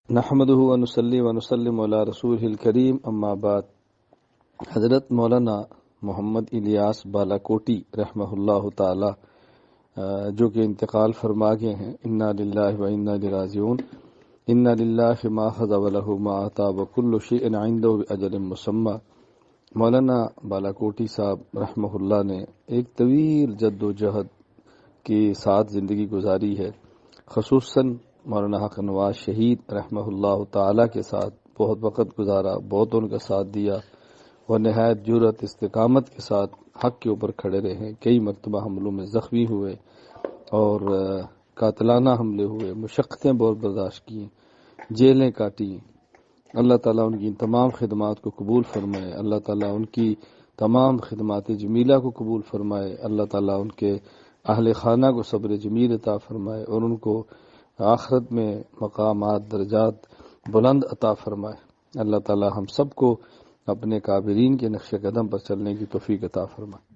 نحمده ونصلي ونسلم علی رسوله الکریم، اما بعد۔ حضرت مولانا محمد الیاس بالاکوٹی رحمہ اللہ تعالی جو کہ انتقال فرما گئے ہیں، انا للہ و انا الیہ راجعون۔ انا للہ ما اخذ وله ما اعطى وكل شيء عنده باجل مسمى۔ مولانا بالاکوٹی صاحب رحمہ اللہ نے ایک طویل جد و جہد کے ساتھ زندگی گزاری ہے، خصوصاً مولانا حق نواز شہید رحمہ اللہ تعالی کے ساتھ بہت وقت گزارا، بہت ان کا ساتھ دیا اور نہایت جرأت استقامت کے ساتھ حق کے اوپر کھڑے رہے۔ کئی مرتبہ حملوں میں زخمی ہوئے اور قاتلانہ حملے ہوئے، مشقتیں بہت برداشت کی، جیلیں کاٹی۔ اللہ تعالیٰ ان کی تمام خدمات کو قبول فرمائے، اللہ تعالیٰ ان کی تمام خدمات جمیلہ کو قبول فرمائے، اللہ تعالیٰ ان کے اہل خانہ کو صبر جمیل عطا فرمائے اور ان کو آخرت میں مقامات درجات بلند عطا فرمائے۔ اللہ تعالیٰ ہم سب کو اپنے کابرین کے نقش قدم پر چلنے کی توفیق عطا فرمائے۔